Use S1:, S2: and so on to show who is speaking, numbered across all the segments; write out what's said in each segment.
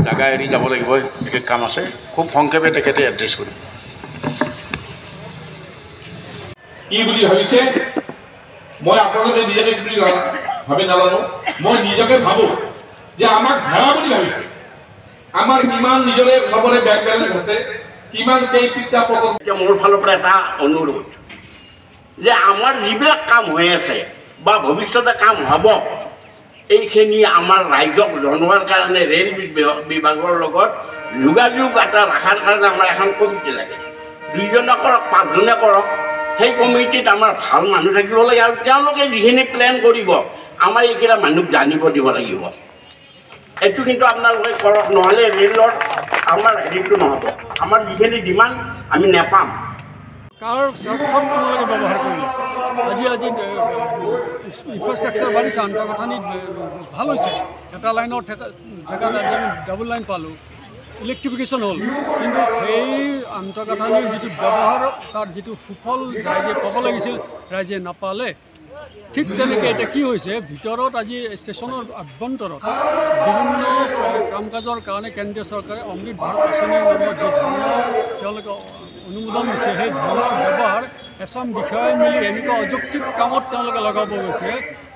S1: জাগা এৰি যাব লাগিব, বিশেষ কাম আছে, খুব সংক্ষেপে তেখেতে এড্ৰেছ কৰিব।
S2: কি বুলি ভাবিছে মই আপোনালোকে নিজকে বুলি ভাবে নাজানো, মই নিজকে ভাবো যে আমাক ভেড়া বুলি ভাবিছে। আমাৰ কিমান নিজৰে খবৰে বেংক বেলেঞ্চ আছে, কিমান কেইটা পদক।
S3: মোৰ ফালৰ পৰা এটা অনুৰোধ যে আমাৰ যিবিলাক কাম হৈ আছে বা ভৱিষ্যতে কাম হ'ব, এইখিনি আমাৰ ৰাইজক জনোৱাৰ কাৰণে ৰেল বিভাগৰ লগত যোগাযোগ এটা ৰখাৰ কাৰণে আমাৰ এখন কমিটি লাগে। 2জনে কৰক, 5জনে কৰক, সেই কমিটিত আমাৰ ভাল মানুহ থাকিব লাগে আৰু তেওঁলোকে যিখিনি প্লেন কৰিব আমাৰ এইকেইটা মানুহক জানিব দিব লাগিব। এইটো কিন্তু আপোনালোকে কৰক, নহ'লে ৰেলৰ আমাৰ হেৰিটো নহ'ব, আমাৰ যিখিনি ডিমাণ্ড আমি নেপাম।
S4: কাৰ স্বাৰ্থত তোমালোকে ব্যৱহাৰ কৰিলে? আজি ইনফ্ৰাষ্ট্ৰাকচাৰ বাঢ়িছে, আন্তঃগাঁথনিত ভাল হৈছে, এটা লাইনৰ জেগাত আজি আমি ডাবল লাইন পালোঁ, ইলেক্ট্ৰিফিকেশ্যন হ'ল, কিন্তু সেই আন্তঃগাঁথনিৰ যিটো ব্যৱহাৰ, তাৰ যিটো সুফল ৰাইজে পাব লাগিছিল ৰাইজে নাপালে। ঠিক তেনেকৈ এতিয়া কি হৈছে, ভিতৰত আজি ষ্টেচনৰ আভ্যন্তৰত বিভিন্ন কাম কাজৰ কাৰণে কেন্দ্ৰীয় চৰকাৰে অমৃত ভাৰত আঁচনিৰ নামত যি ধন তেওঁলোকে অনুমোদন দিছে, সেই ধনৰ ব্যৱহাৰ এচাম বিষয়াই মিলি এনেকুৱা অযৌক্তিক কামত তেওঁলোকে লগাব গৈছে,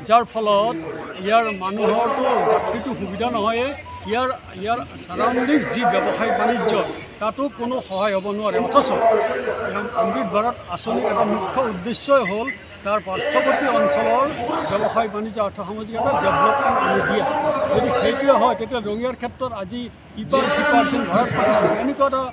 S4: যাৰ ফলত ইয়াৰ মানুহৰতো যাত্ৰীটো সুবিধা নহয়ে, ইয়াৰ চাৰাউণ্ডিংছ যি ব্যৱসায় বাণিজ্য তাতো কোনো সহায় হ'ব নোৱাৰে। অথচ অমৃত ভাৰত আঁচনিৰ এটা মুখ্য উদ্দেশ্যই হ'ল তাৰ পাৰ্শ্বৱৰ্তী অঞ্চলৰ ব্যৱসায় বাণিজ্য অৰ্থসামাজিক এটা ডেভেলপমেণ্ট আনি দিয়া। যদি সেইটোৱে হয় তেতিয়া ৰঙিয়াৰ ক্ষেত্ৰত আজি ইপাৰ সিপাৰ যেন ভাৰত পাকিস্তান এনেকুৱা এটা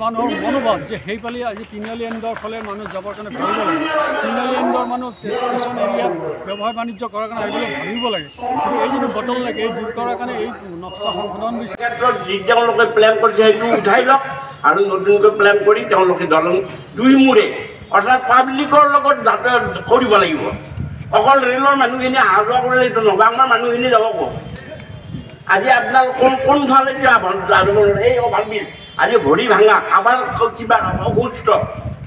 S4: মানুহৰ মনোভাৱ যে সেইফালে আজি তিনিআলি এণ্ডৰ ফালে মানুহ যাবৰ কাৰণে ভাবিব লাগে, তিনিআলি এণ্ডৰ মানুহ ষ্টেচন এৰিয়াত ব্যৱসায় বাণিজ্য কৰাৰ কাৰণে এইবিলাক ভাবিব লাগে। কিন্তু এই যিটো বটল লাগে এই দূৰ কৰাৰ কাৰণে এই নক্সা সংশোধন
S3: ক্ষেত্ৰত যি তেওঁলোকে প্লেন কৰিছে সেইটো উঠাই লওক আৰু নতুনকৈ প্লেন কৰি তেওঁলোকে দলং দুইমূৰে অৰ্থাৎ পাব্লিকৰ লগত যাতে কৰিব লাগিব। অকল ৰেলৰ মানুহখিনি অহা যোৱা কৰিলে এইটো নহ'ব, আমাৰ মানুহখিনি যাব ক'ত? আজি আপোনাৰ কোনফালে এই অভাৰব্ৰিজ আজি ভৰি ভাঙা, কাৰোবাৰ কিবা অসুস্থ,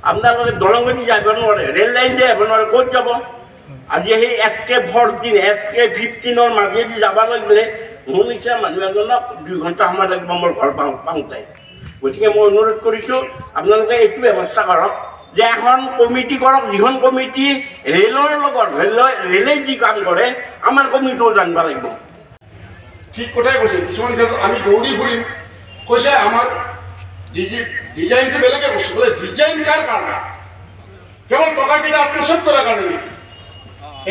S3: আপোনালোকে দলঙেদি যাব নোৱাৰে, ৰেল লাইন দি যাব নোৱাৰে, ক'ত যাব? আজি সেই SK14 SK15ৰ মাজেদি যাব লাগিলে মোৰ নিচিনা মানুহ এজনক 2 ঘণ্টা সময় লাগিব মোৰ ঘৰ পাওঁতে। গতিকে মই অনুৰোধ কৰিছোঁ আপোনালোকে এইটো ব্যৱস্থা কৰক যে এখন কমিটি কৰক, যিখন কমিটি ৰেলৰ লগত ৰেলে যি কাম কৰে আমাৰ কমিটিও জানিব লাগিব।
S2: ঠিক কথাই কৈছে, কিছুমান ক্ষেত্ৰত আমি দৌৰি ফুৰিম, কৈছে আমাৰ ডিজাইনটো বেলেগে কৈছে, বোলে ডিজাইন কাৰ কাৰণে? কেৱল টকাকেইটা আত্মসাৎ কৰাৰ কাৰণে।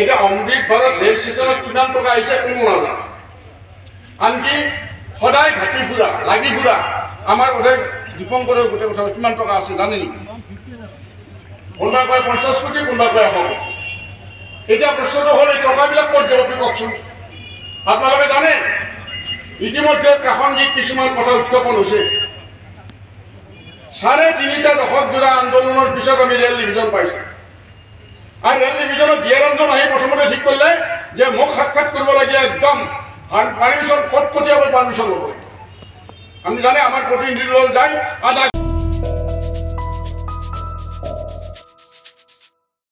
S2: এতিয়া অমৃত ভাৰত ৰেল ষ্টেচনত কিমান টকা আহিছে কোনো নাজানে, আনকি সদায় ঘাটি ফুৰা লাগি ফুৰা আমাৰ গোটেই দীপংকৰৰ গোটেই কথা কিমান টকা আছে জানে নেকি? কোনোবাই কয় 50 কোটি, কোনোবাই কয় 100 কোটি। এতিয়া প্ৰশ্নটো হ'ল এই টকাবিলাক ক'ত যাব আপুনি কওকচোন? আপোনালোকে জানে ইতিমধ্যে প্ৰাসংগিক কিছুমান কথা উত্থাপন হৈছে। 3.5 দশক জোৰা আন্দোলনৰ পিছত আমি ৰেল ডিভিজন পাইছোঁ, আৰু ৰেল ডিভিজনত ডিআৰঞ্জন আহি প্ৰথমতে ঠিক কৰিলে যে মোক সাক্ষাৎ কৰিব লাগে, একদম পাৰ্মিশ্যন কটকটীয়াকৈ পাৰ্মিশ্যন ল'ব লাগে। আমি জানে আমাৰ প্ৰতিনিধি দল যায়, আধা